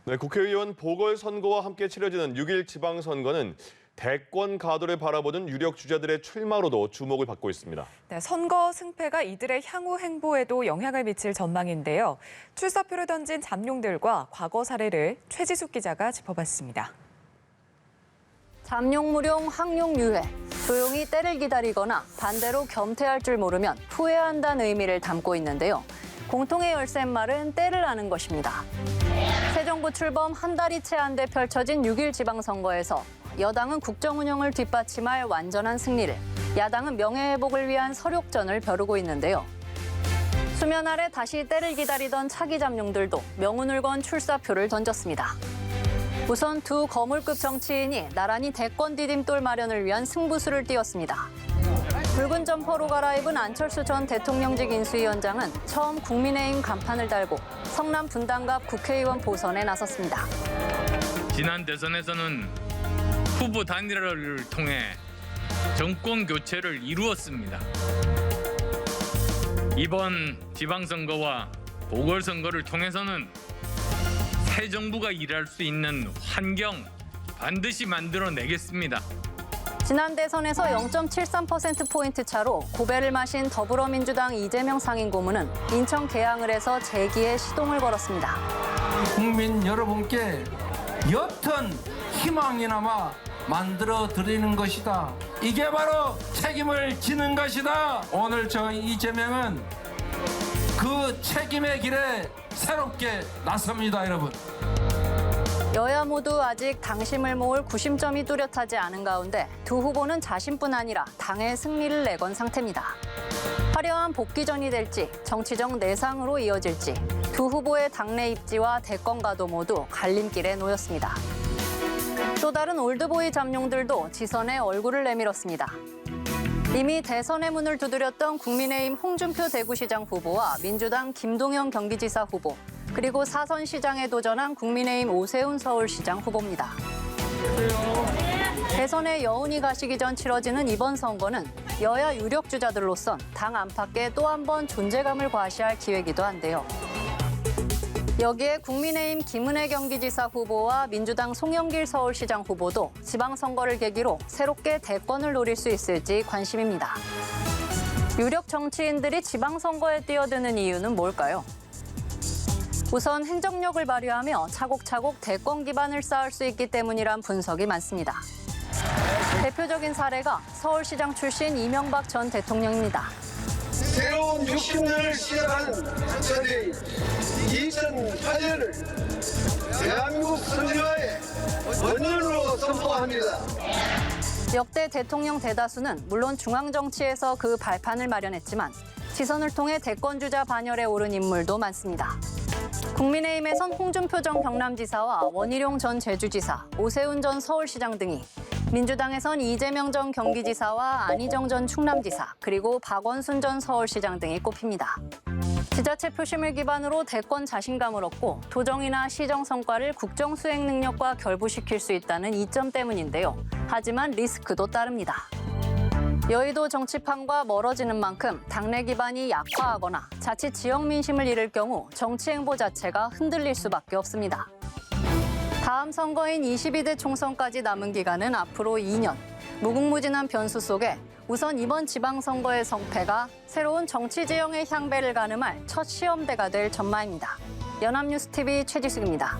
네, 국회의원 보궐선거와 함께 치러지는 6일 지방선거는 대권 가도를 바라보는 유력 주자들의 출마로도 주목을 받고 있습니다. 네, 선거 승패가 이들의 향후 행보에도 영향을 미칠 전망인데요. 출사표를 던진 잠룡들과 과거 사례를 최지숙 기자가 짚어봤습니다. 잠룡무룡 항룡유회, 조용히 때를 기다리거나 반대로 겸태할 줄 모르면 후회한다는 의미를 담고 있는데요. 공통의 열쇠말은 때를 아는 것입니다. 새 정부 출범 한 달이 채 안 돼 펼쳐진 6일 지방선거에서 여당은 국정 운영을 뒷받침할 완전한 승리를, 야당은 명예회복을 위한 서력전을 벼르고 있는데요. 수면 아래 다시 때를 기다리던 차기 잠룡들도 명운을 건 출사표를 던졌습니다. 우선 두 거물급 정치인이 나란히 대권 디딤돌 마련을 위한 승부수를 띄웠습니다. 붉은 점퍼로 갈아입은 안철수 전 대통령직 인수위원장은 처음 국민의힘 간판을 달고 성남 분당갑 국회의원 보선에 나섰습니다. 지난 대선에서는 후보 단일화를 통해 정권 교체를 이루었습니다. 이번 지방선거와 보궐선거를 통해서는 새 정부가 일할 수 있는 환경 반드시 만들어내겠습니다. 지난 대선에서 0.73%포인트 차로 고배를 마신 더불어민주당 이재명 상임고문은 인천 계양을에서 재기에 시동을 걸었습니다. 국민 여러분께 옅은 희망이나마 만들어 드리는 것이다. 이게 바로 책임을 지는 것이다. 오늘 저 이재명은 그 책임의 길에 새롭게 나섭니다, 여러분. 여야 모두 아직 당심을 모을 구심점이 뚜렷하지 않은 가운데 두 후보는 자신뿐 아니라 당의 승리를 내건 상태입니다. 화려한 복귀전이 될지 정치적 내상으로 이어질지 두 후보의 당내 입지와 대권 가도 모두 갈림길에 놓였습니다. 또 다른 올드보이 잠룡들도 지선에 얼굴을 내밀었습니다. 이미 대선의 문을 두드렸던 국민의힘 홍준표 대구시장 후보와 민주당 김동연 경기지사 후보, 그리고 사선 시장에 도전한 국민의힘 오세훈 서울시장 후보입니다. 대선에 여운이 가시기 전 치러지는 이번 선거는 여야 유력 주자들로선 당 안팎에 또 한 번 존재감을 과시할 기회이기도 한데요. 여기에 국민의힘 김은혜 경기지사 후보와 민주당 송영길 서울시장 후보도 지방선거를 계기로 새롭게 대권을 노릴 수 있을지 관심입니다. 유력 정치인들이 지방선거에 뛰어드는 이유는 뭘까요? 우선 행정력을 발휘하며 차곡차곡 대권 기반을 쌓을 수 있기 때문이란 분석이 많습니다. 대표적인 사례가 서울시장 출신 이명박 전 대통령입니다. 새로운 60년을 시작하는 저들이 2008년을 대한민국 선진화의 원년으로 선포합니다. 역대 대통령 대다수는 물론 중앙정치에서 그 발판을 마련했지만 지선을 통해 대권주자 반열에 오른 인물도 많습니다. 국민의힘에선 홍준표 전 경남지사와 원희룡 전 제주지사, 오세훈 전 서울시장 등이, 민주당에선 이재명 전 경기지사와 안희정 전 충남지사, 그리고 박원순 전 서울시장 등이 꼽힙니다. 지자체 표심을 기반으로 대권 자신감을 얻고 도정이나 시정 성과를 국정 수행 능력과 결부시킬 수 있다는 이점 때문인데요. 하지만 리스크도 따릅니다. 여의도 정치판과 멀어지는 만큼 당내 기반이 약화하거나 자칫 지역 민심을 잃을 경우 정치 행보 자체가 흔들릴 수밖에 없습니다. 다음 선거인 22대 총선까지 남은 기간은 앞으로 2년. 무궁무진한 변수 속에 우선 이번 지방선거의 성패가 새로운 정치 지형의 향배를 가늠할 첫 시험대가 될 전망입니다. 연합뉴스TV 최지숙입니다.